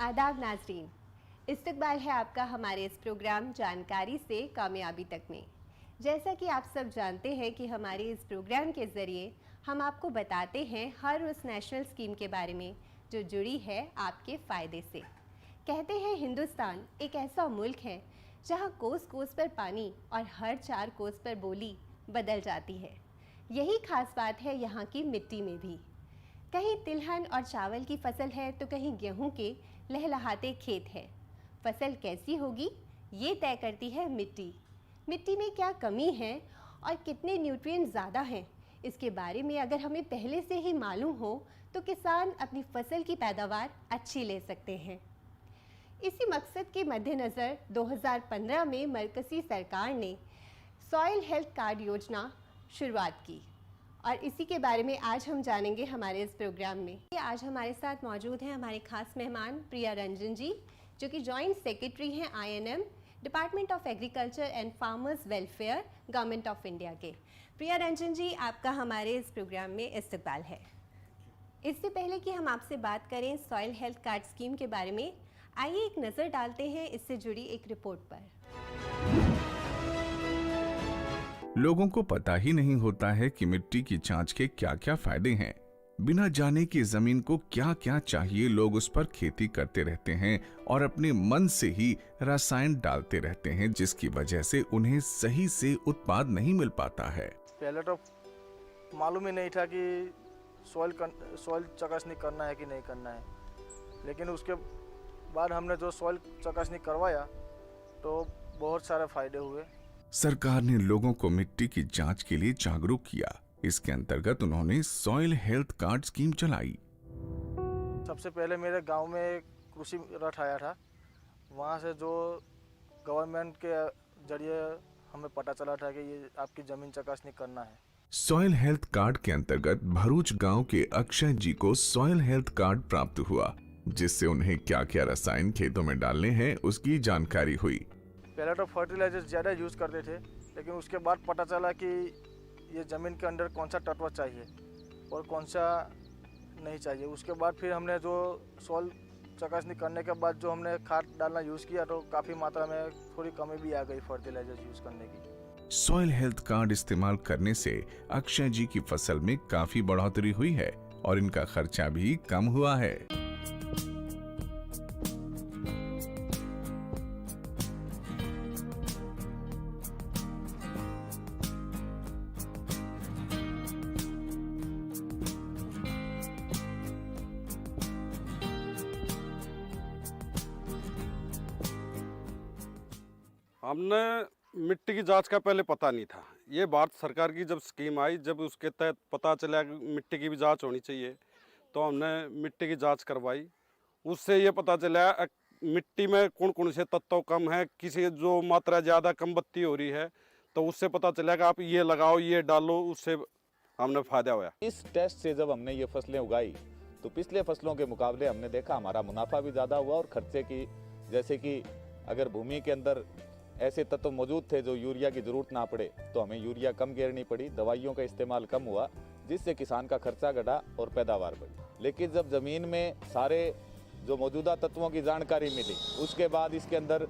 आदाब नाज़रीन, इस्तकबाल है आपका हमारे इस प्रोग्राम जानकारी से कामयाबी तक में। जैसा कि आप सब जानते हैं कि हमारे इस प्रोग्राम के ज़रिए हम आपको बताते हैं हर उस नेशनल स्कीम के बारे में जो जुड़ी है आपके फ़ायदे से। कहते हैं हिंदुस्तान एक ऐसा मुल्क है जहां कोस कोस पर पानी और हर 4 कोस पर बोली बदल जाती है। यही खास बात है यहाँ की मिट्टी में भी। कहीं तिलहन और चावल की फसल है तो कहीं गेहूं के लहलहाते खेत है। फसल कैसी होगी ये तय करती है मिट्टी। मिट्टी में क्या कमी है और कितने न्यूट्रिएंट ज़्यादा हैं, इसके बारे में अगर हमें पहले से ही मालूम हो तो किसान अपनी फसल की पैदावार अच्छी ले सकते हैं। इसी मकसद के मद्देनज़र 2015 में मरकज़ी सरकार ने सॉइल हेल्थ कार्ड योजना शुरुआत की और इसी के बारे में आज हम जानेंगे हमारे इस प्रोग्राम में। आज हमारे साथ मौजूद हैं हमारे खास मेहमान प्रिया रंजन जी, जो कि जॉइंट सेक्रेटरी हैं INM department of agriculture and farmers welfare government of India के। प्रिया रंजन जी, आपका हमारे इस प्रोग्राम में इस्तकबाल है। इससे पहले कि हम आपसे बात करें सॉइल हेल्थ कार्ड स्कीम के बारे में, आइए एक नज़र डालते हैं इससे जुड़ी एक रिपोर्ट पर। लोगों को पता ही नहीं होता है कि मिट्टी की जांच के क्या क्या फायदे हैं। बिना जाने कि जमीन को क्या क्या चाहिए लोग उस पर खेती करते रहते हैं और अपने मन से ही रसायन डालते रहते हैं, जिसकी वजह से उन्हें सही से उत्पाद नहीं मिल पाता है। पहले तो मालूम ही नहीं था कि सॉइल चकासनी करना है कि नहीं करना है, लेकिन उसके बाद हमने जो सॉइल चकासनी करवाया तो बहुत सारे फायदे हुए। सरकार ने लोगों को मिट्टी की जांच के लिए जागरूक किया। इसके अंतर्गत उन्होंने सॉइल हेल्थ कार्ड स्कीम चलाई। सबसे पहले मेरे गांव में कृषि रथ आया था, वहां से जो गवर्नमेंट के जरिए हमें पता चला था कि ये आपकी जमीन चकासनी करना है। सॉइल हेल्थ कार्ड के अंतर्गत भरूच गांव के अक्षय जी को सॉइल हेल्थ कार्ड प्राप्त हुआ, जिससे उन्हें क्या क्या रसायन खेतों में डालने हैं उसकी जानकारी हुई। पहले तो फर्टिलाइजर ज़्यादा यूज़ करते थे, लेकिन उसके बाद पता चला कि ये ज़मीन के अंदर कौन सा तत्व चाहिए और कौन सा नहीं चाहिए। उसके बाद फिर हमने जो सॉइल चकासनी करने के बाद जो हमने खाद डालना यूज़ किया तो काफ़ी मात्रा में थोड़ी कमी भी आ गई फर्टिलाइजर यूज़ करने की। सॉइल हेल्थ कार्ड इस्तेमाल करने से अक्षय जी की फसल में काफी बढ़ोतरी हुई है और इनका खर्चा भी कम हुआ है। हमने मिट्टी की जांच का पहले पता नहीं था। ये बात सरकार की जब स्कीम आई, जब उसके तहत पता चला कि मिट्टी की भी जांच होनी चाहिए, तो हमने मिट्टी की जांच करवाई। उससे ये पता चला मिट्टी में कौन कौन से तत्व कम है, किसी जो मात्रा ज़्यादा कम बत्ती हो रही है, तो उससे पता चला कि आप ये लगाओ, ये डालो, उससे हमने फायदा हुआ। इस टेस्ट से जब हमने ये फसलें उगाई तो पिछले फसलों के मुकाबले हमने देखा हमारा मुनाफा भी ज़्यादा हुआ और खर्चे की, जैसे कि अगर भूमि के अंदर ऐसे तत्व मौजूद थे जो यूरिया की ज़रूरत ना पड़े तो हमें यूरिया कम घेरनी पड़ी, दवाइयों का इस्तेमाल कम हुआ, जिससे किसान का खर्चा घटा और पैदावार बढ़ी। लेकिन जब ज़मीन में सारे जो मौजूदा तत्वों की जानकारी मिली, उसके बाद इसके अंदर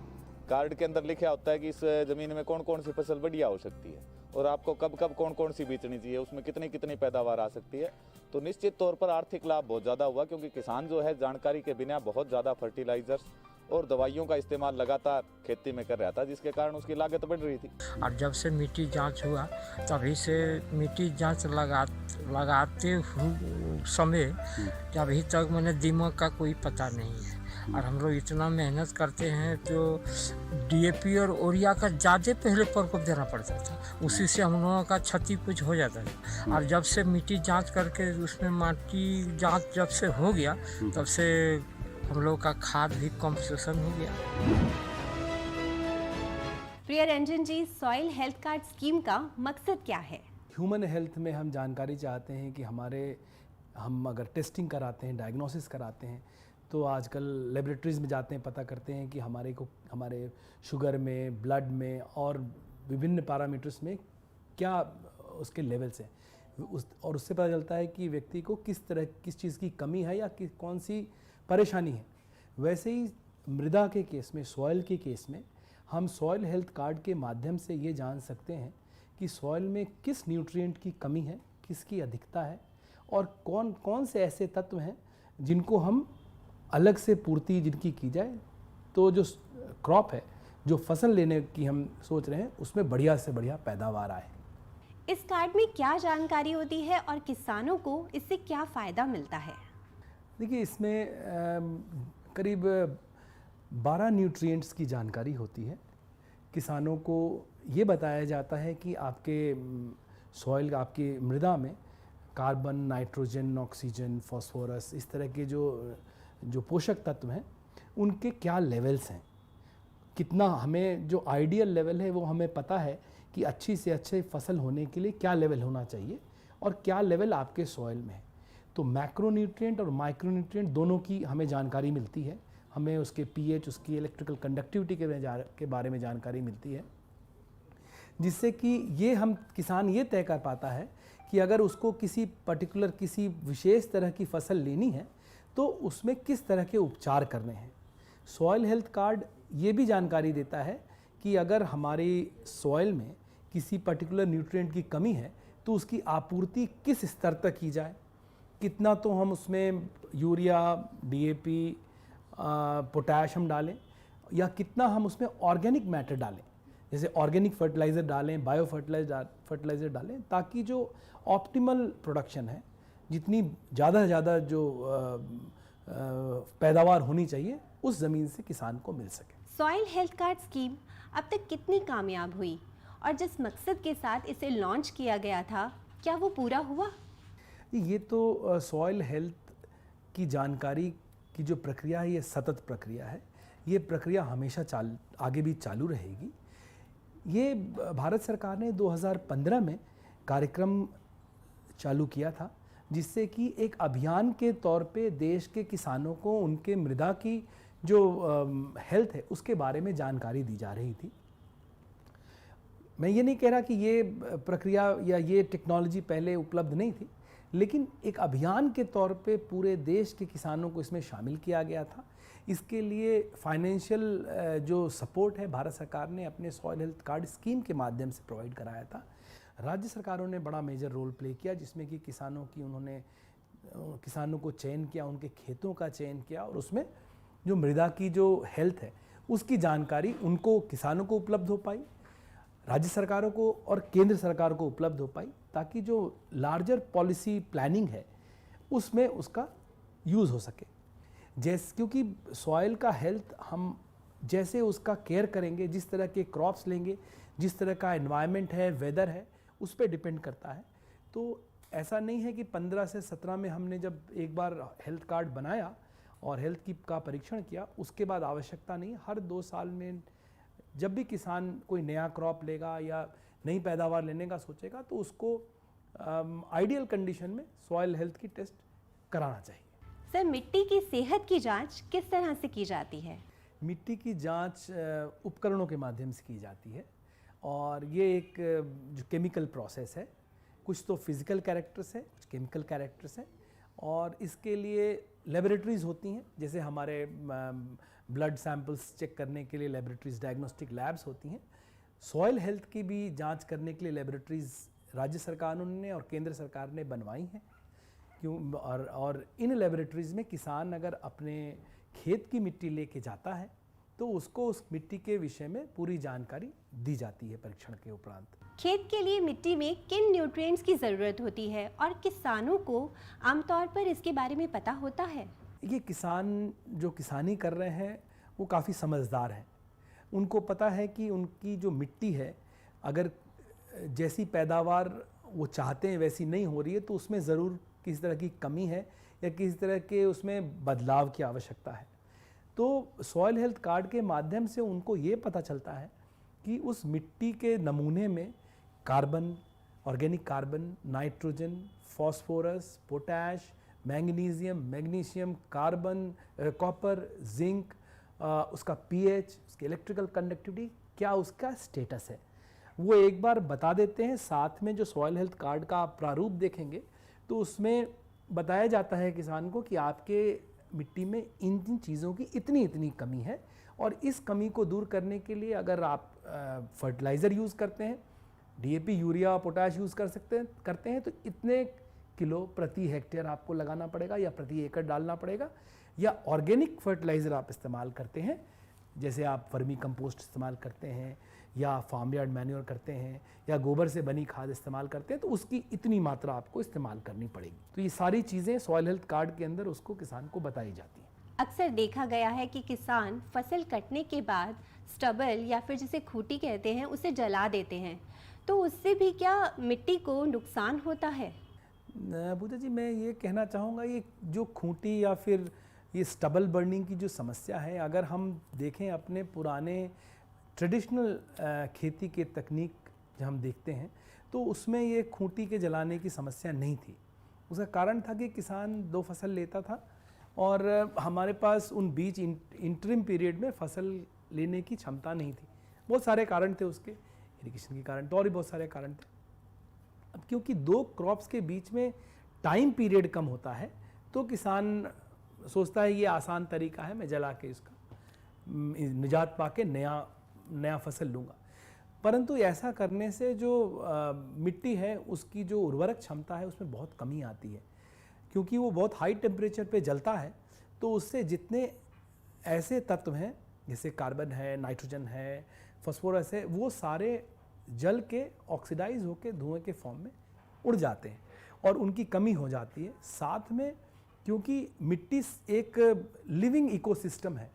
कार्ड के अंदर लिखा होता है कि इस ज़मीन में कौन कौन सी फसल बढ़िया हो सकती है और आपको कब कब कौन कौन सी बीजनी चाहिए, उसमें कितनी कितनी पैदावार आ सकती है। तो निश्चित तौर पर आर्थिक लाभ बहुत ज़्यादा हुआ, क्योंकि किसान जो है जानकारी के बिना बहुत ज़्यादा फर्टिलाइजर्स और दवाइयों का इस्तेमाल लगातार खेती में कर रहा था, जिसके कारण उसकी लागत बढ़ रही थी। और जब से मिट्टी जांच हुआ तभी से मिट्टी जांच लगाते हुए समय अभी तक मैंने दीमक का कोई पता नहीं है। और हम लोग इतना मेहनत करते हैं तो DAP और यूरिया का ज़्यादा पहले प्रकोप देना पड़ता था, उसी से हम लोगों का क्षति कुछ हो जाता था। और जब से मिट्टी जांच करके उसमें माटी जांच जब से हो गया तब से हम लोग का खाद भी कंपनसेशन हो गया। प्रिया रंजन जी, सॉइल हेल्थ कार्ड स्कीम का मकसद क्या है? ह्यूमन हेल्थ में हम जानकारी चाहते हैं कि हम अगर टेस्टिंग कराते हैं, डायग्नोसिस कराते हैं, तो आजकल लेबोरेटरीज़ में जाते हैं, पता करते हैं कि हमारे शुगर में, ब्लड में और विभिन्न पैरामीटर्स में क्या उसके लेवल्स हैं, और उससे पता चलता है कि व्यक्ति को किस चीज़ की कमी है या कौन सी परेशानी है। वैसे ही मृदा के केस में, सॉइल के केस में, हम सॉइल हेल्थ कार्ड के माध्यम से ये जान सकते हैं कि सॉइल में किस न्यूट्रिएंट की कमी है, किसकी अधिकता है, और कौन कौन से ऐसे तत्व हैं जिनको हम अलग से पूर्ति जिनकी की जाए, तो जो क्रॉप है, जो फसल लेने की हम सोच रहे हैं, उसमें बढ़िया से बढ़िया पैदावार आए। इस कार्ड में क्या जानकारी होती है और किसानों को इससे क्या फ़ायदा मिलता है? देखिए, इसमें करीब 12 न्यूट्रिएंट्स की जानकारी होती है। किसानों को ये बताया जाता है कि आपके सॉइल, आपकी मृदा में कार्बन, नाइट्रोजन, ऑक्सीजन, फास्फोरस, इस तरह के जो पोषक तत्व हैं, उनके क्या लेवल्स हैं, कितना हमें जो आइडियल लेवल है वो हमें पता है कि अच्छी से अच्छी फसल होने के लिए क्या लेवल होना चाहिए और क्या लेवल आपके सॉइल में है। तो मैक्रोन्यूट्रिएंट और माइक्रोन्यूट्रिएंट दोनों की हमें जानकारी मिलती है। हमें उसके पीएच, उसकी इलेक्ट्रिकल कंडक्टिविटी के बारे में जानकारी मिलती है, जिससे कि किसान ये तय कर पाता है कि अगर उसको किसी विशेष तरह की फसल लेनी है तो उसमें किस तरह के उपचार करने हैं। सॉइल हेल्थ कार्ड ये भी जानकारी देता है कि अगर हमारी सॉइल में किसी पर्टिकुलर न्यूट्रिएंट की कमी है तो उसकी आपूर्ति किस स्तर तक की जाए, कितना तो हम उसमें यूरिया, डीएपी, पोटैश हम डालें, या कितना हम उसमें ऑर्गेनिक मैटर डालें, जैसे ऑर्गेनिक फर्टिलाइज़र डालें, बायो फर्टिलाइज़र डालें, ताकि जो ऑप्टिमल प्रोडक्शन है, जितनी ज़्यादा से ज़्यादा जो पैदावार होनी चाहिए, उस ज़मीन से किसान को मिल सके। सॉइल हेल्थ कार्ड स्कीम अब तक कितनी कामयाब हुई और जिस मकसद के साथ इसे लॉन्च किया गया था, क्या वो पूरा हुआ? ये तो सॉइल हेल्थ की जानकारी की जो प्रक्रिया है, ये सतत प्रक्रिया है। ये प्रक्रिया हमेशा आगे भी चालू रहेगी। ये भारत सरकार ने 2015 में कार्यक्रम चालू किया था, जिससे कि एक अभियान के तौर पे देश के किसानों को उनके मृदा की जो हेल्थ है उसके बारे में जानकारी दी जा रही थी। मैं ये नहीं कह रहा कि ये प्रक्रिया या ये टेक्नोलॉजी पहले उपलब्ध नहीं थी, लेकिन एक अभियान के तौर पे पूरे देश के किसानों को इसमें शामिल किया गया था। इसके लिए फाइनेंशियल जो सपोर्ट है भारत सरकार ने अपने सॉइल हेल्थ कार्ड स्कीम के माध्यम से प्रोवाइड कराया था। राज्य सरकारों ने बड़ा मेजर रोल प्ले किया, जिसमें कि किसानों को चयन किया, उनके खेतों का चयन किया, और उसमें जो मृदा की जो हेल्थ है उसकी जानकारी उनको, किसानों को उपलब्ध हो पाई, राज्य सरकारों को और केंद्र सरकार को उपलब्ध हो पाई, ताकि जो लार्जर पॉलिसी प्लानिंग है उसमें उसका यूज़ हो सके। क्योंकि सॉइल का हेल्थ हम जैसे उसका केयर करेंगे, जिस तरह के क्रॉप्स लेंगे, जिस तरह का एनवायरनमेंट है, वेदर है, उस पर डिपेंड करता है। तो ऐसा नहीं है कि 15 से 17 में हमने जब एक बार हेल्थ कार्ड बनाया और हेल्थ का परीक्षण किया, उसके बाद आवश्यकता नहीं। हर 2 साल में जब भी किसान कोई नया क्रॉप लेगा या नई पैदावार लेने का सोचेगा, तो उसको आइडियल कंडीशन में सॉइल हेल्थ की टेस्ट कराना चाहिए। सर, मिट्टी की सेहत की जांच किस तरह से की जाती है? मिट्टी की जांच उपकरणों के माध्यम से की जाती है, और ये एक जो केमिकल प्रोसेस है, कुछ तो फिज़िकल कैरेक्टर्स है, कुछ केमिकल कैरेक्टर्स हैं, और इसके लिए लेबोरेटरीज़ होती हैं। जैसे हमारे ब्लड सैंपल्स चेक करने के लिए लेबोरेटरीज़, डायग्नोस्टिक लैब्स होती हैं। सॉइल हेल्थ की भी जांच करने के लिए लेबोरेटरीज़ राज्य सरकारों ने और केंद्र सरकार ने बनवाई हैं। और इन लेबोरेटरीज़ में किसान अगर अपने खेत की मिट्टी लेके जाता है तो उसको उस मिट्टी के विषय में पूरी जानकारी दी जाती है परीक्षण के उपरांत। खेत के लिए मिट्टी में किन न्यूट्रिएंट्स की ज़रूरत होती है और किसानों को आमतौर पर इसके बारे में पता होता है? ये किसान जो किसानी कर रहे हैं वो काफ़ी समझदार हैं। उनको पता है कि उनकी जो मिट्टी है, अगर जैसी पैदावार वो चाहते हैं वैसी नहीं हो रही है, तो उसमें ज़रूर किसी तरह की कमी है या किसी तरह के उसमें बदलाव की आवश्यकता है। तो सॉइल हेल्थ कार्ड के माध्यम से उनको ये पता चलता है कि उस मिट्टी के नमूने में carbon, organic carbon, nitrogen, phosphorus, potash, magnesium, carbon, copper, zinc, उसका पीएच, उसकी इलेक्ट्रिकल कंडक्टिविटी, क्या उसका स्टेटस है, वो एक बार बता देते हैं। साथ में जो सॉइल हेल्थ कार्ड का आप प्रारूप देखेंगे तो उसमें बताया जाता है किसान को कि आपके मिट्टी में इन चीज़ों की इतनी कमी है, और इस कमी को दूर करने के लिए अगर आप फर्टिलाइज़र यूज़ करते हैं, डीएपी, यूरिया, पोटाश यूज़ करते हैं तो इतने किलो प्रति हेक्टेयर आपको लगाना पड़ेगा या प्रति एकड़ डालना पड़ेगा। या ऑर्गेनिक फर्टिलाइज़र आप इस्तेमाल करते हैं, जैसे आप वर्मी कंपोस्ट इस्तेमाल करते हैं या फार्म यार्ड मैन्योर करते हैं या गोबर से बनी खाद इस्तेमाल करते हैं, तो उसकी इतनी मात्रा आपको इस्तेमाल करनी पड़ेगी। तो ये सारी चीज़ें सॉइल हेल्थ कार्ड के अंदर उसको किसान को बताई जाती हैं। अक्सर देखा गया है कि किसान फसल कटने के बाद स्टबल या फिर जिसे खूंटी कहते हैं उसे जला देते हैं, तो उससे भी क्या मिट्टी को नुकसान होता है? पूजा जी, मैं ये कहना चाहूँगा, ये जो खूंटी या फिर ये स्टबल बर्निंग की जो समस्या है, अगर हम देखें अपने पुराने ट्रेडिशनल खेती के तकनीक जब हम देखते हैं तो उसमें ये खूंटी के जलाने की समस्या नहीं थी। उसका कारण था कि किसान 2 फसल लेता था और हमारे पास उन बीच इंटरिम पीरियड में फसल लेने की क्षमता नहीं थी। बहुत सारे कारण थे उसके, इरिगेशन के कारण तो और भी बहुत सारे कारण थे। अब क्योंकि 2 क्रॉप्स के बीच में टाइम पीरियड कम होता है तो किसान सोचता है ये आसान तरीका है, मैं जला के इसका निजात पाके नया फसल लूँगा। परंतु ऐसा करने से जो मिट्टी है उसकी जो उर्वरक क्षमता है उसमें बहुत कमी आती है, क्योंकि वो बहुत हाई टेम्परेचर पे जलता है। तो उससे जितने ऐसे तत्व हैं जैसे कार्बन है, नाइट्रोजन है, फास्फोरस है, वो सारे जल के ऑक्सीडाइज होकर धुएं के फॉर्म में उड़ जाते हैं और उनकी कमी हो जाती है। साथ में क्योंकि मिट्टी एक लिविंग इकोसिस्टम है,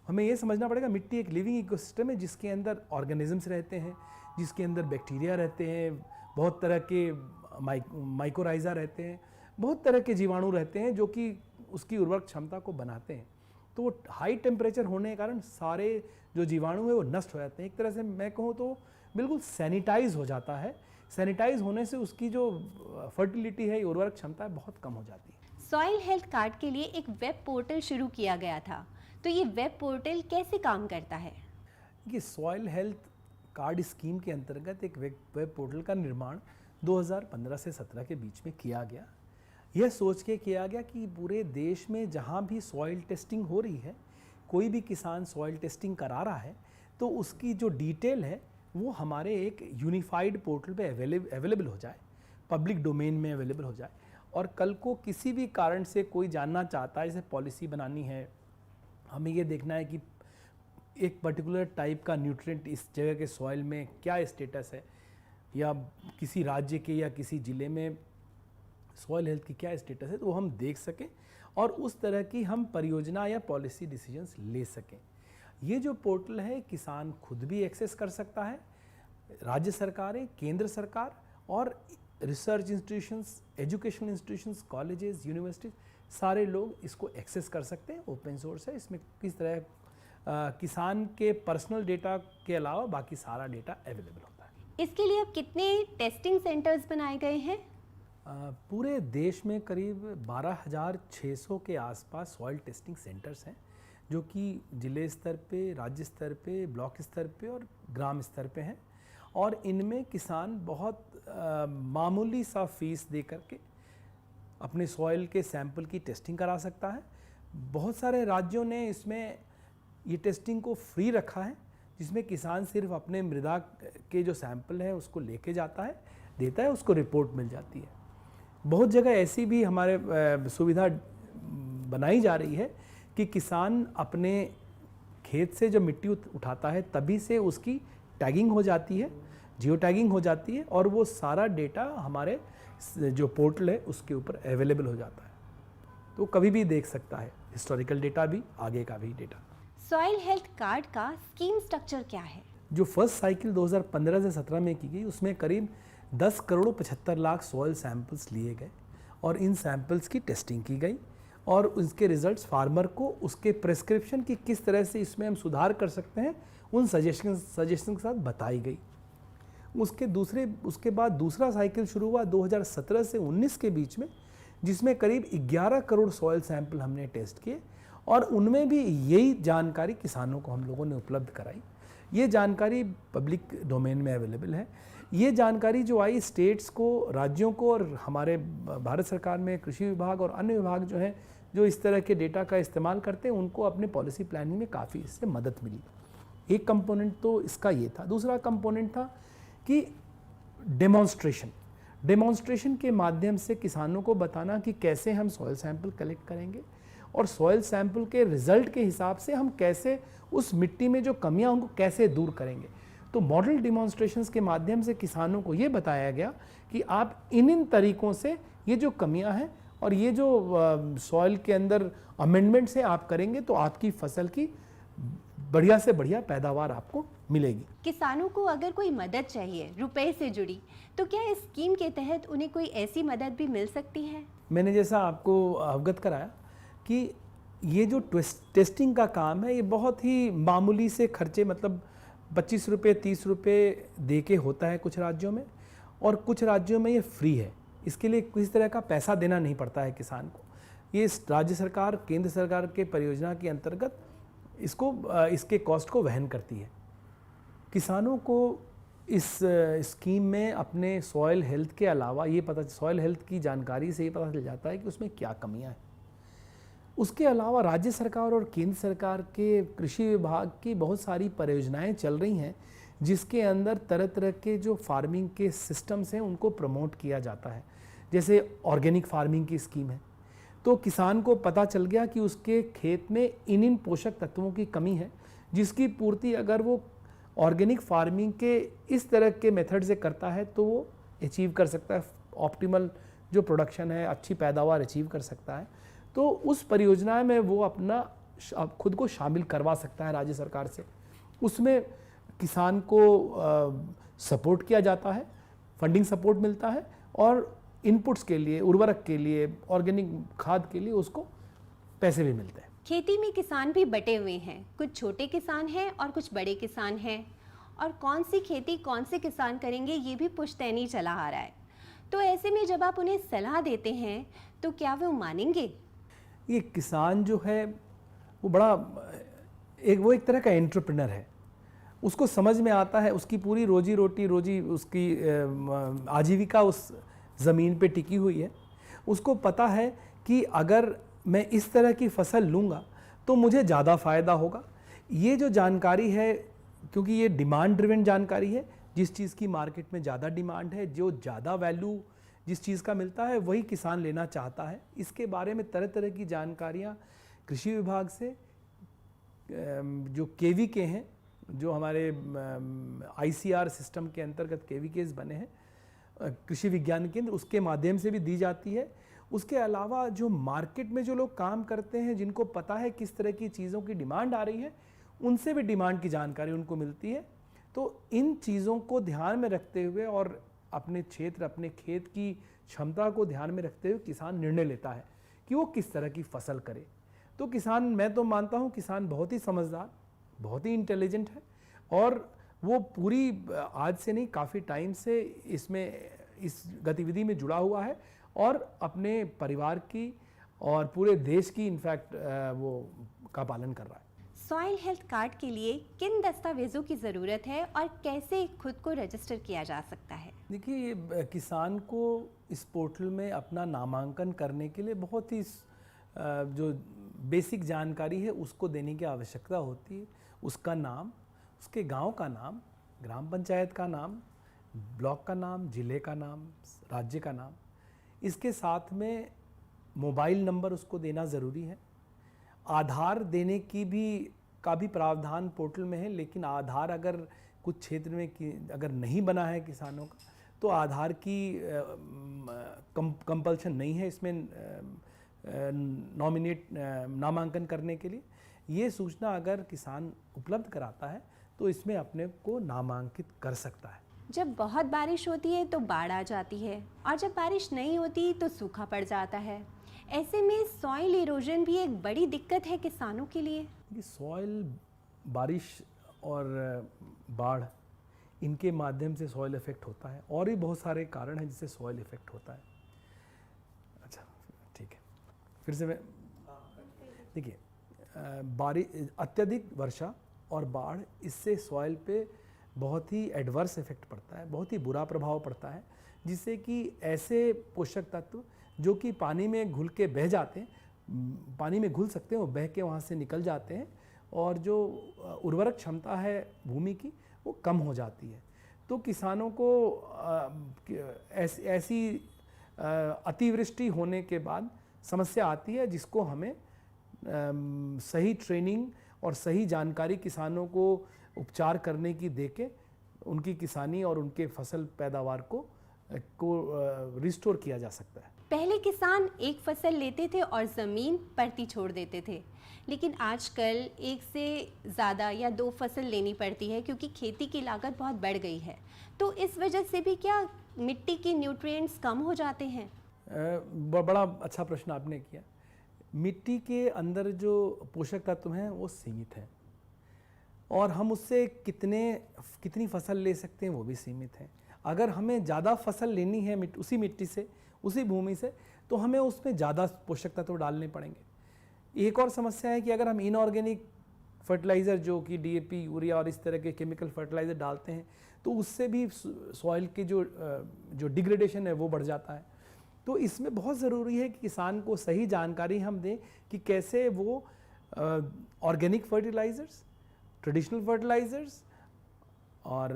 हमें ये समझना पड़ेगा मिट्टी एक लिविंग इकोसिस्टम है जिसके अंदर ऑर्गेनिजम्स रहते हैं, जिसके अंदर बैक्टीरिया रहते हैं, बहुत तरह के माइकोराइजा रहते हैं, बहुत तरह के जीवाणु रहते हैं जो कि उसकी उर्वरक क्षमता को बनाते हैं। तो वो हाई टेम्परेचर होने के कारण सारे जो जीवाणु है वो नष्ट हो जाते हैं। एक तरह से मैं कहूँ तो बिल्कुल सैनिटाइज हो जाता है। सैनिटाइज होने से उसकी जो फर्टिलिटी है, उर्वरक क्षमता है, बहुत कम हो जाती है। सॉइल हेल्थ कार्ड के लिए एक वेब पोर्टल शुरू किया गया था, तो ये वेब पोर्टल कैसे काम करता है? ये सॉइल हेल्थ कार्ड स्कीम के अंतर्गत एक वेब पोर्टल का निर्माण 2015 से 17 के बीच में किया गया। यह सोच के किया गया कि पूरे देश में जहाँ भी सॉइल टेस्टिंग हो रही है, कोई भी किसान सॉइल टेस्टिंग करा रहा है, तो उसकी जो डिटेल है वो हमारे एक यूनिफाइड पोर्टल पे अवेलेबल हो जाए, पब्लिक डोमेन में अवेलेबल हो जाए। और कल को किसी भी कारण से कोई जानना चाहता है, जैसे पॉलिसी बनानी है, हमें ये देखना है कि एक पर्टिकुलर टाइप का न्यूट्रिएंट इस जगह के सॉइल में क्या स्टेटस है, या किसी राज्य के या किसी ज़िले में सॉइल हेल्थ की क्या स्टेटस है, तो वो हम देख सकें और उस तरह की हम परियोजना या पॉलिसी डिसीजंस ले सकें। ये जो पोर्टल है किसान खुद भी एक्सेस कर सकता है, राज्य सरकारें, केंद्र सरकार और research institutions, educational institutions, colleges, universities, सारे लोग इसको एक्सेस कर सकते हैं। ओपन सोर्स है, इसमें किस तरह किसान के पर्सनल डेटा के अलावा बाकी सारा डेटा अवेलेबल होता है। इसके लिए अब कितने टेस्टिंग सेंटर्स बनाए गए हैं? पूरे देश में करीब 12,600 के आसपास सॉइल टेस्टिंग सेंटर्स हैं, जो कि जिले स्तर पे, राज्य स्तर पे, ब्लॉक स्तर पे और ग्राम स्तर पे हैं। और इनमें किसान बहुत मामूली सा फीस दे करके अपने सॉइल के सैंपल की टेस्टिंग करा सकता है। बहुत सारे राज्यों ने इसमें ये टेस्टिंग को फ्री रखा है, जिसमें किसान सिर्फ अपने मृदा के जो सैंपल हैं उसको लेके जाता है, देता है, उसको रिपोर्ट मिल जाती है। बहुत जगह ऐसी भी हमारे सुविधा बनाई जा रही है कि किसान अपने खेत से जो मिट्टी उठाता है तभी से उसकी टैगिंग हो जाती है, जियो टैगिंग हो जाती है, और वो सारा डेटा हमारे जो पोर्टल है उसके ऊपर अवेलेबल हो जाता है। तो कभी भी देख सकता है, हिस्टोरिकल डेटा भी, आगे का भी डेटा। सॉइल हेल्थ कार्ड का स्कीम स्ट्रक्चर क्या है? जो फर्स्ट साइकिल 2015 से 17 में की गई, उसमें करीब 10 करोड़ 75 लाख सॉइल सैंपल्स लिए गए और इन सैंपल्स की टेस्टिंग की गई और उसके रिजल्ट्स फार्मर को उसके प्रेस्क्रिप्शन की किस तरह से इसमें हम सुधार कर सकते हैं उन सजेशन के साथ बताई गई। उसके बाद दूसरा साइकिल शुरू हुआ 2017 से 19 के बीच में, जिसमें करीब 11 करोड़ सॉइल सैंपल हमने टेस्ट किए और उनमें भी यही जानकारी किसानों को हम लोगों ने उपलब्ध कराई। ये जानकारी पब्लिक डोमेन में अवेलेबल है। ये जानकारी जो आई स्टेट्स को, राज्यों को और हमारे भारत सरकार में कृषि विभाग और अन्य विभाग जो हैं जो इस तरह के डेटा का इस्तेमाल करते हैं, उनको अपने पॉलिसी प्लानिंग में काफ़ी इससे मदद मिली। एक कंपोनेंट तो इसका ये था। दूसरा कंपोनेंट था कि डेमोन्स्ट्रेशन के माध्यम से किसानों को बताना कि कैसे हम सॉइल सैंपल कलेक्ट करेंगे और सॉइल सैंपल के रिजल्ट के हिसाब से हम कैसे उस मिट्टी में जो कमियां उनको कैसे दूर करेंगे। तो मॉडल डिमॉन्स्ट्रेशंस के माध्यम से किसानों को ये बताया गया कि आप इन तरीकों से ये जो कमियां हैं और ये जो सॉइल के अंदर अमेंडमेंट्स हैं आप करेंगे तो आपकी फसल की बढ़िया से बढ़िया पैदावार आपको मिलेगी। किसानों को अगर कोई मदद चाहिए रुपए से जुड़ी, तो क्या इस स्कीम के तहत उन्हें कोई ऐसी मदद भी मिल सकती है? मैंने जैसा आपको अवगत कराया कि ये जो टेस्टिंग का काम है ये बहुत ही मामूली से खर्चे, मतलब 25 रुपये 30 रुपये दे के होता है कुछ राज्यों में, और कुछ राज्यों में ये फ्री है। इसके लिए किसी तरह का पैसा देना नहीं पड़ता है किसान को। ये राज्य सरकार केंद्र सरकार के परियोजना के अंतर्गत इसके कॉस्ट को वहन करती है। किसानों को इस स्कीम में अपने सॉइल हेल्थ के अलावा सॉइल हेल्थ की जानकारी से ये पता चल जाता है कि उसमें क्या कमियां हैं। उसके अलावा राज्य सरकार और केंद्र सरकार के कृषि विभाग की बहुत सारी परियोजनाएं चल रही हैं जिसके अंदर तरह तरह के जो फार्मिंग के सिस्टम्स हैं उनको प्रमोट किया जाता है। जैसे ऑर्गेनिक फार्मिंग की स्कीम है, तो किसान को पता चल गया कि उसके खेत में इन पोषक तत्वों की कमी है, जिसकी पूर्ति अगर वो ऑर्गेनिक फार्मिंग के इस तरह के मेथड से करता है तो वो अचीव कर सकता है, ऑप्टिमल जो प्रोडक्शन है, अच्छी पैदावार अचीव कर सकता है। तो उस परियोजना में वो अपना खुद को शामिल करवा सकता है राज्य सरकार से। उसमें किसान को सपोर्ट किया जाता है, फंडिंग सपोर्ट मिलता है और इनपुट्स के लिए, उर्वरक के लिए, ऑर्गेनिक खाद के लिए उसको पैसे भी मिलते हैं। खेती में किसान भी बटे हुए हैं, कुछ छोटे किसान हैं और कुछ बड़े किसान हैं, और कौन सी खेती कौन से किसान करेंगे ये भी पुश्तैनी चला आ रहा है। तो ऐसे में जब आप उन्हें सलाह देते हैं तो क्या वो मानेंगे? ये किसान जो है वो एक तरह का एंटरप्रेन्योर है। उसको समझ में आता है, उसकी पूरी रोजी उसकी आजीविका उस ज़मीन पे टिकी हुई है। उसको पता है कि अगर मैं इस तरह की फसल लूँगा तो मुझे ज़्यादा फ़ायदा होगा। ये जो जानकारी है, क्योंकि ये डिमांड ड्रिवन जानकारी है, जिस चीज़ की मार्केट में ज़्यादा डिमांड है, जो ज़्यादा वैल्यू जिस चीज़ का मिलता है वही किसान लेना चाहता है। इसके बारे में तरह तरह की जानकारियाँ कृषि विभाग से, जो केवीके हैं, जो हमारे ICR सिस्टम के अंतर्गत केवीकेस बने हैं, कृषि विज्ञान केंद्र, उसके माध्यम से भी दी जाती है। उसके अलावा जो मार्केट में जो लोग काम करते हैं, जिनको पता है किस तरह की चीज़ों की डिमांड आ रही है, उनसे भी डिमांड की जानकारी उनको मिलती है। तो इन चीज़ों को ध्यान में रखते हुए और अपने क्षेत्र, अपने खेत की क्षमता को ध्यान में रखते हुए किसान निर्णय लेता है कि वो किस तरह की फसल करे। तो किसान, मैं तो मानता हूँ किसान बहुत ही समझदार, बहुत ही इंटेलिजेंट है और वो पूरी आज से नहीं, काफ़ी टाइम से इस गतिविधि में जुड़ा हुआ है और अपने परिवार की और पूरे देश की इनफैक्ट वो का पालन कर रहा है। सॉइल हेल्थ कार्ड के लिए किन दस्तावेजों की ज़रूरत है और कैसे खुद को रजिस्टर किया जा सकता है? देखिए, ये किसान को इस पोर्टल में अपना नामांकन करने के लिए बहुत ही जो बेसिक जानकारी है उसको देने की आवश्यकता होती है। उसका नाम, उसके गांव का नाम, ग्राम पंचायत का नाम, ब्लॉक का नाम, जिले का नाम, राज्य का नाम, इसके साथ में मोबाइल नंबर उसको देना ज़रूरी है। आधार देने का भी प्रावधान पोर्टल में है, लेकिन आधार अगर कुछ क्षेत्र में अगर नहीं बना है किसानों का तो आधार की कंपल्शन नहीं है इसमें नामांकन करने के लिए। ये सूचना अगर किसान उपलब्ध कराता है तो इसमें अपने को नामांकित कर सकता है। जब बहुत बारिश होती है तो बाढ़ आ जाती है और जब बारिश नहीं होती तो सूखा पड़ जाता है। ऐसे में सॉइल इरोजन भी एक बड़ी दिक्कत है किसानों के लिए। सॉइल, बारिश और बाढ़, इनके माध्यम से सॉइल इफेक्ट होता है, और भी बहुत सारे कारण हैं जिससे सॉइल इफेक्ट होता है। अच्छा ठीक है, फिर से मैं देखिए, अत्यधिक वर्षा और बाढ़, इससे सॉइल पे बहुत ही एडवर्स इफेक्ट पड़ता है, बहुत ही बुरा प्रभाव पड़ता है, जिससे कि ऐसे पोषक तत्व जो कि पानी में घुल के बह जाते हैं, पानी में घुल सकते हैं, वो बह के वहाँ से निकल जाते हैं, और जो उर्वरक क्षमता है भूमि की वो कम हो जाती है। तो किसानों को ऐसी अतिवृष्टि होने के बाद समस्या आती है, जिसको हमें सही ट्रेनिंग और सही जानकारी किसानों को उपचार करने की देके उनकी किसानी और उनके फसल पैदावार को रिस्टोर किया जा सकता है। पहले किसान एक फसल लेते थे और ज़मीन परती छोड़ देते थे, लेकिन आजकल एक से ज़्यादा या 2 फसल लेनी पड़ती है क्योंकि खेती की लागत बहुत बढ़ गई है। तो इस वजह से भी क्या मिट्टी की न्यूट्रिएंट्स कम हो जाते हैं? बड़ा अच्छा प्रश्न आपने किया। मिट्टी के अंदर जो पोषक तत्व हैं वो सीमित हैं, और हम उससे कितनी फसल ले सकते हैं वो भी सीमित है। अगर हमें ज़्यादा फसल लेनी है उसी मिट्टी से, उसी भूमि से, तो हमें उसमें ज़्यादा पोषक तत्व डालने पड़ेंगे। एक और समस्या है कि अगर हम इनऑर्गेनिक फर्टिलाइज़र जो कि डीएपी, यूरिया और इस तरह के केमिकल फर्टिलाइज़र डालते हैं, तो उससे भी सॉइल की जो डिग्रेडेशन है वो बढ़ जाता है। तो इसमें बहुत ज़रूरी है कि किसान को सही जानकारी हम दें कि कैसे वो ऑर्गेनिक फर्टिलाइज़र्स, ट्रेडिशनल फर्टिलाइज़र्स और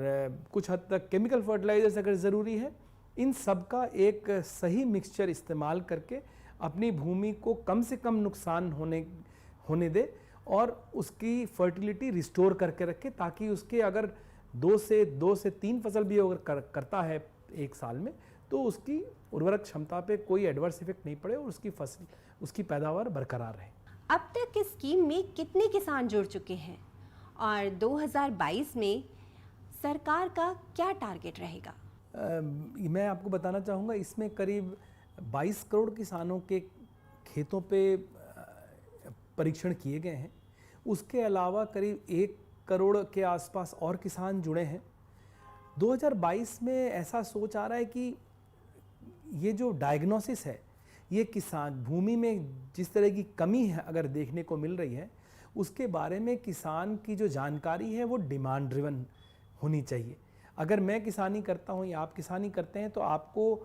कुछ हद तक केमिकल फर्टिलाइज़र्स अगर ज़रूरी है, इन सब का एक सही मिक्सचर इस्तेमाल करके अपनी भूमि को कम से कम नुकसान होने दे और उसकी फर्टिलिटी रिस्टोर करके रखे, ताकि उसके अगर 2 से 3 फसल भी अगर करता है एक साल में, तो उसकी उर्वरक क्षमता पे कोई एडवर्स इफेक्ट नहीं पड़े और उसकी पैदावार बरकरार रहे। अब तक इस स्कीम में कितने किसान जुड़ चुके हैं और 2022 में सरकार का क्या टारगेट रहेगा? मैं आपको बताना चाहूँगा, इसमें करीब 22 करोड़ किसानों के खेतों पे परीक्षण किए गए हैं। उसके अलावा करीब 1 करोड़ के आसपास और किसान जुड़े हैं। 2022 में ऐसा सोच आ रहा है कि ये जो डायग्नोसिस है, ये किसान भूमि में जिस तरह की कमी है अगर देखने को मिल रही है, उसके बारे में किसान की जो जानकारी है वो डिमांड ड्रिवन होनी चाहिए। अगर मैं किसानी करता हूँ या आप किसानी करते हैं, तो आपको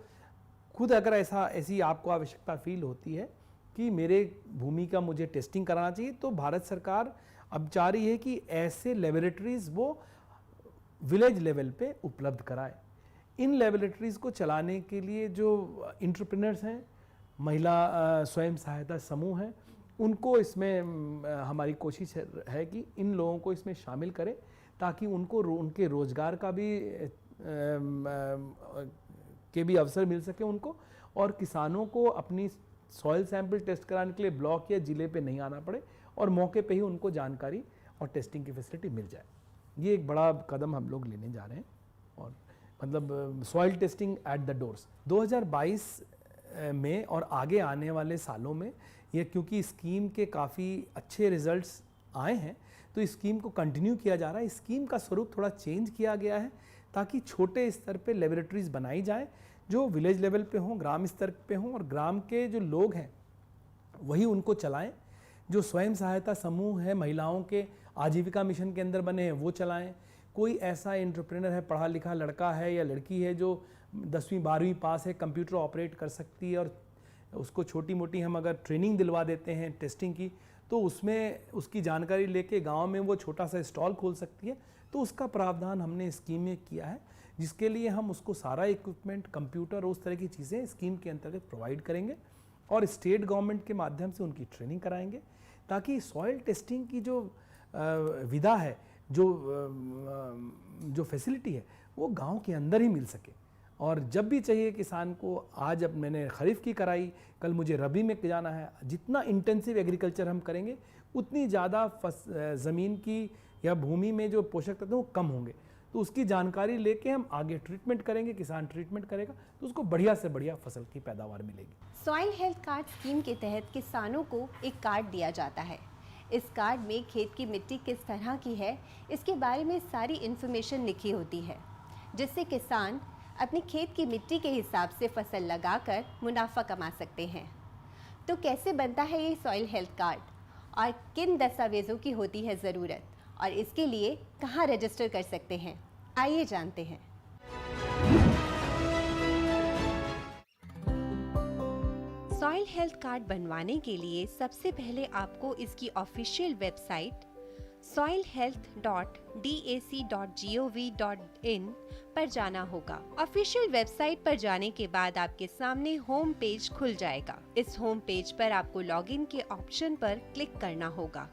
खुद अगर ऐसी आपको आवश्यकता फील होती है कि मेरे भूमि का मुझे टेस्टिंग कराना चाहिए, तो भारत सरकार अब चाह रही है कि ऐसे लेबोरेटरीज़ वो विलेज लेवल पे उपलब्ध कराए। इन लेबोरेटरीज़ को चलाने के लिए जो एंटरप्रेन्योर्स हैं, महिला स्वयं सहायता समूह हैं, उनको इसमें हमारी कोशिश है कि इन लोगों को इसमें शामिल करें, ताकि उनके रोज़गार का भी अवसर मिल सके उनको, और किसानों को अपनी सॉइल सैंपल टेस्ट कराने के लिए ब्लॉक या ज़िले पे नहीं आना पड़े और मौके पे ही उनको जानकारी और टेस्टिंग की फैसिलिटी मिल जाए। ये एक बड़ा कदम हम लोग लेने जा रहे हैं, और मतलब soil testing at the doors 2022 में और आगे आने वाले सालों में, ये क्योंकि स्कीम के काफ़ी अच्छे रिजल्ट्स आए हैं, तो इस स्कीम को कंटिन्यू किया जा रहा है। इस स्कीम का स्वरूप थोड़ा चेंज किया गया है, ताकि छोटे स्तर पे लेबोरेटरीज़ बनाई जाएँ जो विलेज लेवल पे हों, ग्राम स्तर पे हों, और ग्राम के जो लोग हैं वही उनको चलाएं। जो स्वयं सहायता समूह है महिलाओं के आजीविका मिशन के अंदर बने हैं वो चलाएं। कोई ऐसा एंटरप्रेन्योर है, पढ़ा लिखा लड़का है या लड़की है जो 10वीं 12वीं पास है, कंप्यूटर ऑपरेट कर सकती है, और उसको छोटी मोटी हम अगर ट्रेनिंग दिलवा देते हैं टेस्टिंग की, तो उसमें उसकी जानकारी लेके गांव में वो छोटा सा स्टॉल खोल सकती है। तो उसका प्रावधान हमने स्कीम में किया है, जिसके लिए हम उसको सारा इक्विपमेंट, कंप्यूटर, उस तरह की चीज़ें स्कीम के अंतर्गत प्रोवाइड करेंगे, और स्टेट गवर्नमेंट के माध्यम से उनकी ट्रेनिंग कराएंगे, ताकि सॉइल टेस्टिंग की जो विधा है, जो फैसिलिटी है, वो गांव के अंदर ही मिल सके। और जब भी चाहिए किसान को, आज अब मैंने खरीफ की कराई, कल मुझे रबी में जाना है, जितना इंटेंसिव एग्रीकल्चर हम करेंगे उतनी ज़्यादा ज़मीन की या भूमि में जो पोषक तत्व वो कम होंगे। तो उसकी जानकारी लेके हम आगे ट्रीटमेंट करेंगे, किसान ट्रीटमेंट करेगा, तो उसको बढ़िया से बढ़िया फसल की पैदावार मिलेगी। सॉइल हेल्थ कार्ड स्कीम के तहत किसानों को एक कार्ड दिया जाता है, इस कार्ड में खेत की मिट्टी किस तरह की है इसके बारे में सारी इन्फॉर्मेशन लिखी होती है, जिससे किसान अपने खेत की मिट्टी के हिसाब से फसल लगाकर मुनाफा कमा सकते हैं। तो कैसे बनता है ये सॉइल हेल्थ कार्ड और किन दस्तावेज़ों की होती है ज़रूरत और इसके लिए कहाँ रजिस्टर कर सकते हैं, आइए जानते हैं। सॉइल हेल्थ कार्ड बनवाने के लिए सबसे पहले आपको इसकी ऑफिशियल वेबसाइट soilhealth.dac.gov.in पर जाना होगा। ऑफिशियल वेबसाइट पर जाने के बाद आपके सामने होम पेज खुल जाएगा। इस होम पेज पर आपको लॉगिन के ऑप्शन पर क्लिक करना होगा।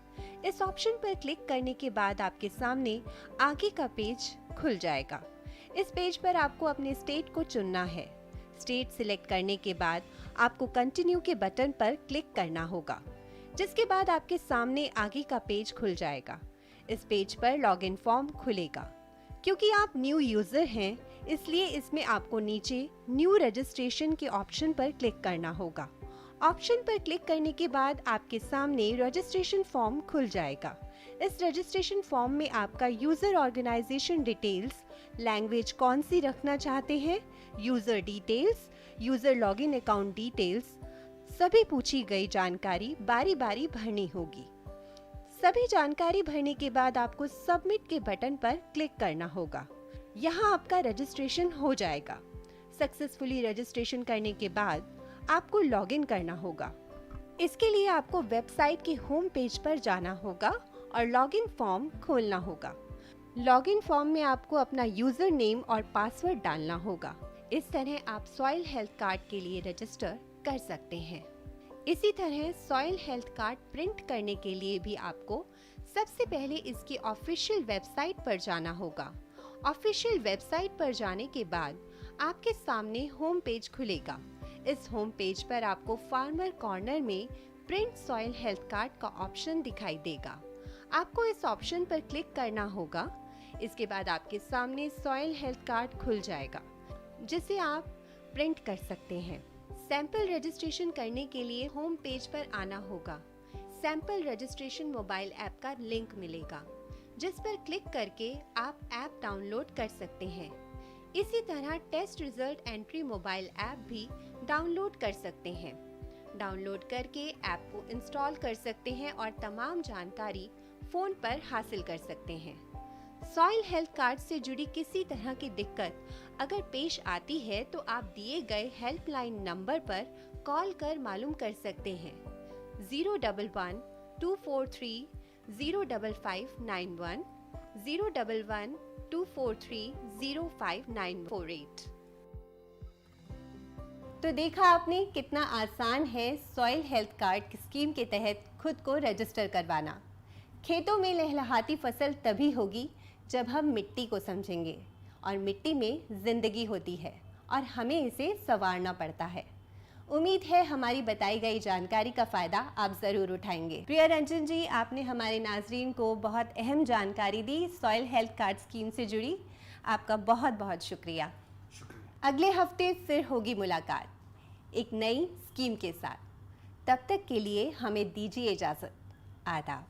इस ऑप्शन पर क्लिक करने के बाद आपके सामने आगे का पेज खुल जाएगा। इस पेज पर आपको अपने स्टेट को चुनना है। स्टेट सिलेक्ट करने के बाद आपको कंटिन्यू के बटन पर क्लिक करना होगा, जिसके बाद आपके सामने आगे का पेज खुल जाएगा। इस पेज पर लॉगिन फॉर्म खुलेगा। क्योंकि आप न्यू यूजर हैं, इसलिए इसमें आपको नीचे न्यू रजिस्ट्रेशन के ऑप्शन पर क्लिक करना होगा। ऑप्शन पर क्लिक करने के बाद आपके सामने रजिस्ट्रेशन फॉर्म खुल जाएगा। इस रजिस्ट्रेशन फॉर्म में आपका यूजर ऑर्गेनाइजेशन डिटेल्स, लैंग्वेज कौन सी रखना चाहते हैं, user details, user login account details, सभी पूछी गई जानकारी बारी बारी भरनी होगी। सभी जानकारी भरने के बाद आपको सबमिट के बटन पर क्लिक करना होगा। यहाँ आपका रजिस्ट्रेशन हो जाएगा। सक्सेसफुली रजिस्ट्रेशन करने के बाद आपको लॉगिन करना होगा। इसके लिए आपको वेबसाइट के होम पेज पर जाना होगा और लॉगिन फॉर्म खोलना होगा। लॉगिन फॉर्म में आपको अपना यूजर नेम और पासवर्ड डालना होगा। इस तरह आप सॉइल हेल्थ कार्ड के लिए रजिस्टर कर सकते हैं। इसी तरह सॉइल हेल्थ कार्ड प्रिंट करने के लिए भी आपको सबसे पहले इसकी ऑफिशियल वेबसाइट पर जाना होगा। ऑफिशियल वेबसाइट पर जाने के बाद आपके सामने होम पेज खुलेगा। इस होम पेज पर आपको फार्मर कॉर्नर में प्रिंट सॉइल हेल्थ कार्ड का ऑप्शन दिखाई देगा। आपको इस ऑप्शन पर क्लिक करना होगा। इसके बाद आपके सामने सॉइल हेल्थ कार्ड खुल जाएगा, जिसे आप प्रिंट कर सकते हैं। सैंपल रजिस्ट्रेशन करने के लिए होम पेज पर आना होगा। सैंपल रजिस्ट्रेशन मोबाइल ऐप का लिंक मिलेगा, जिस पर क्लिक करके आप ऐप डाउनलोड कर सकते हैं। इसी तरह test result entry mobile app भी डाउनलोड कर सकते हैं। डाउनलोड करके ऐप को इंस्टॉल कर सकते हैं और तमाम जानकारी फ़ोन पर हासिल कर सकते हैं। सॉइल हेल्थ कार्ड से जुड़ी किसी तरह की दिक्कत अगर पेश आती है तो आप दिए गए हेल्पलाइन नंबर पर कॉल कर मालूम कर सकते हैं। 011-243-05591, 011-243-05948। तो देखा आपने कितना आसान है सॉइल हेल्थ कार्ड स्कीम के तहत खुद को रजिस्टर करवाना। खेतों में लहलहाती फसल तभी होगी जब हम मिट्टी को समझेंगे, और मिट्टी में जिंदगी होती है और हमें इसे संवारना पड़ता है। उम्मीद है हमारी बताई गई जानकारी का फ़ायदा आप ज़रूर उठाएंगे। प्रिया रंजन जी, आपने हमारे नाजरीन को बहुत अहम जानकारी the soil health card scheme से जुड़ी। आपका बहुत बहुत शुक्रिया। अगले हफ्ते फिर होगी मुलाकात एक नई स्कीम के साथ। तब तक के लिए हमें दीजिए इजाज़त। आदाब।